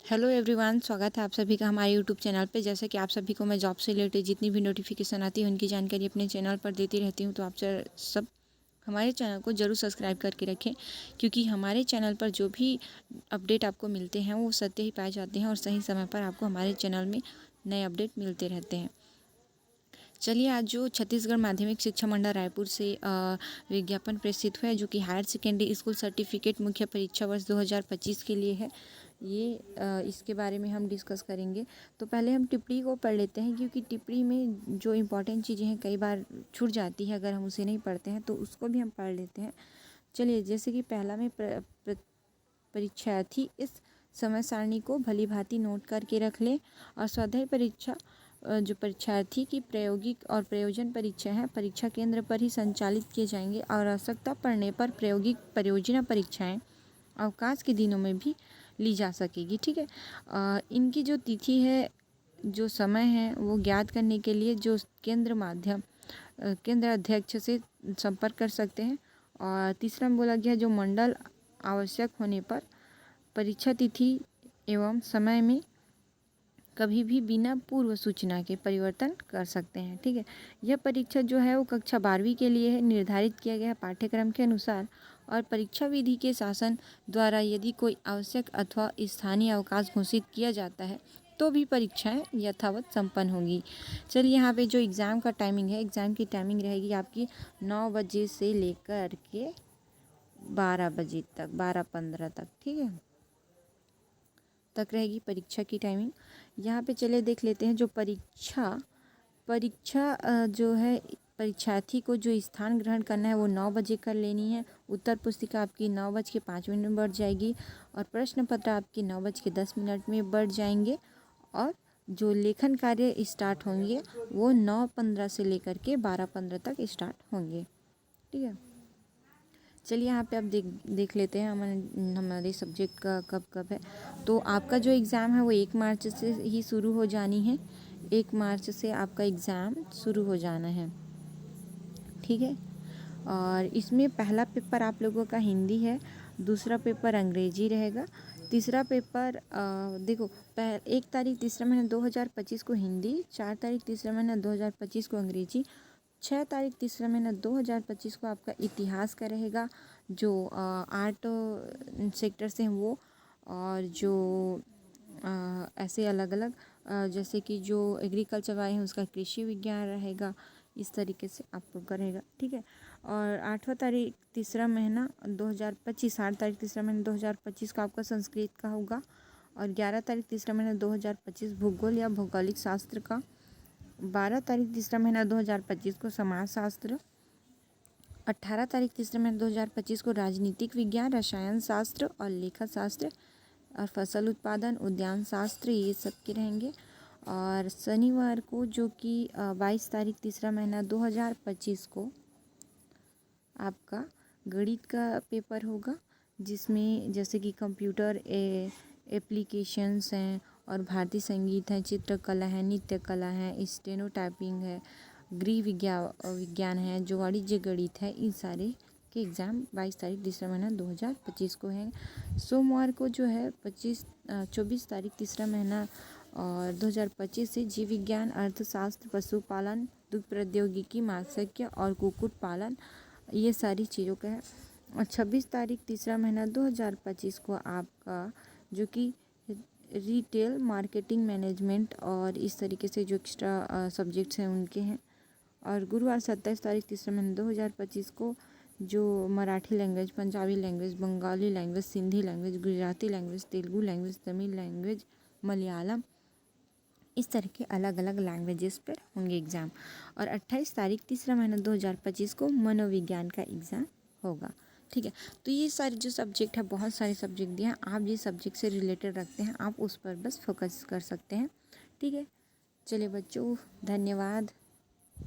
Hello everyone, स्वागत है आप सभी का हमारे यूट्यूब चैनल पे। जैसे कि आप सभी को मैं जॉब से रिलेटेड जितनी भी नोटिफिकेशन आती है उनकी जानकारी अपने चैनल पर देती रहती हूँ, तो आप सब हमारे चैनल को ज़रूर सब्सक्राइब करके रखें, क्योंकि हमारे चैनल पर जो भी अपडेट आपको मिलते हैं वो सत्य ही पाए जाते हैं और सही समय पर आपको हमारे चैनल में नए अपडेट मिलते रहते हैं। चलिए, आज जो छत्तीसगढ़ माध्यमिक शिक्षा मंडल रायपुर से विज्ञापन प्रेषित हुआ है, जो कि हायर सेकेंडरी स्कूल सर्टिफिकेट मुख्य परीक्षा वर्ष 2025 के लिए है, ये इसके बारे में हम डिस्कस करेंगे। तो पहले हम टिप्पणी को पढ़ लेते हैं, क्योंकि टिप्पणी में जो इम्पोर्टेंट चीज़ें हैं कई बार छूट जाती है, अगर हम उसे नहीं पढ़ते हैं तो उसको भी हम पढ़ लेते हैं। चलिए, जैसे कि पहला में परीक्षार्थी इस समय सारणी को भली भांति नोट करके रख लें और स्वाध्याय परीक्षा जो परीक्षार्थी की प्रायोगिक और प्रयोजन परीक्षा है, परीक्षा केंद्र पर ही संचालित किए जाएंगे और आवश्यकता पड़ने पर प्रायोगिक परियोजना परीक्षाएं अवकाश के दिनों में भी ली जा सकेगी। ठीक है। इनकी जो तिथि है, जो समय है, वो ज्ञात करने के लिए जो केंद्र अध्यक्ष से संपर्क कर सकते हैं। और तीसरा में बोला गया, जो मंडल आवश्यक होने पर परीक्षा तिथि एवं समय में कभी भी बिना पूर्व सूचना के परिवर्तन कर सकते हैं। ठीक है। यह परीक्षा जो है वो कक्षा 12वीं के लिए है, निर्धारित किया गया पाठ्यक्रम के अनुसार और परीक्षा विधि के शासन द्वारा यदि कोई आवश्यक अथवा स्थानीय अवकाश घोषित किया जाता है तो भी परीक्षाएं यथावत संपन्न होंगी। चलिए, यहाँ पे जो एग्ज़ाम का टाइमिंग है, एग्ज़ाम की टाइमिंग रहेगी आपकी 9 बजे से लेकर के 12 बजे तक, 12:15 तक। ठीक है, तक रहेगी परीक्षा की टाइमिंग। यहाँ पे चले देख लेते हैं, जो परीक्षा जो है परीक्षार्थी को जो स्थान ग्रहण करना है वो 9 बजे कर लेनी है। उत्तर पुस्तिका आपकी 9:05 में बढ़ जाएगी और प्रश्न पत्र आपकी 9:10 में बढ़ जाएंगे और जो लेखन कार्य स्टार्ट होंगे वो 9:15 से लेकर के 12:15 तक स्टार्ट होंगे। ठीक है। चलिए, यहाँ पे आप देख लेते हैं हमारे सब्जेक्ट का कब कब है। तो आपका जो एग्ज़ाम है वो 1 मार्च से ही शुरू हो जानी है। 1 मार्च से आपका एग्ज़ाम शुरू हो जाना है। ठीक है। और इसमें पहला पेपर आप लोगों का हिंदी है, दूसरा पेपर अंग्रेजी रहेगा, तीसरा पेपर देखो 1 तारीख तीसरा महीना 2025 को हिंदी, 4 तारीख तीसरा महीना 2025 को अंग्रेजी, 6 तारीख तीसरा महीना 2025 को आपका इतिहास का रहेगा, जो 8 सेक्टर से हैं वो, और जो ऐसे अलग अलग जैसे कि जो एग्रीकल्चर वाले हैं उसका कृषि विज्ञान रहेगा। इस तरीके से आप लोग का रहेगा। ठीक है। और 8वां तारीख तीसरा महीना 2025, 8 तारीख तीसरा महीना 2025 का आपका संस्कृत का होगा, और 11 तारीख तीसरा महीना 2025 भूगोल या भौगोलिक शास्त्र का, 12 तारीख तीसरा महीना 2025 को समाज शास्त्र, 18 तारीख तीसरा महीना 2025 को राजनीतिक विज्ञान, रसायन शास्त्र और लेखा शास्त्र और फसल उत्पादन, उद्यान शास्त्र, ये सब के रहेंगे। और शनिवार को जो कि 22 तारीख तीसरा महीना 2025 को आपका गणित का पेपर होगा, जिसमें जैसे कि कंप्यूटर एप्लीकेशंस हैं और भारतीय संगीत है, चित्रकला है, नृत्य कला है, स्टेनोटाइपिंग है, गृह विज्ञान है, जो वाणिज्य गणित है, इन सारे के एग्ज़ाम 22 तारीख तीसरा महीना 2025 को है। सोमवार को जो है 24 तारीख तीसरा महीना और 2025 से जीव विज्ञान, अर्थशास्त्र, पशुपालन, दुग्ध प्रौद्योगिकी, मात्स्यिकी और कुक्कुट पालन, ये सारी चीज़ों का है। और 26 तारीख तीसरा महीना 2025 को आपका जो कि रिटेल मार्केटिंग मैनेजमेंट और इस तरीके से जो एक्स्ट्रा सब्जेक्ट्स हैं उनके हैं। और गुरुवार 27 तारीख तीसरा महीना 2025 को जो Marathi language, Punjabi language, Bengali language, Sindhi language, Gujarati language, Telugu language, Tamil language, Malayalam, इस तरह के अलग अलग लैंग्वेजेस पर होंगे एग्ज़ाम। और 28 तारीख तीसरा महीना 2025 को मनोविज्ञान का एग्ज़ाम होगा। ठीक है। तो ये सारे जो सब्जेक्ट है, बहुत सारे सब्जेक्ट दिए हैं, आप जिस सब्जेक्ट से रिलेटेड रखते हैं आप उस पर बस फोकस कर सकते हैं। ठीक है। चलिए बच्चों, धन्यवाद।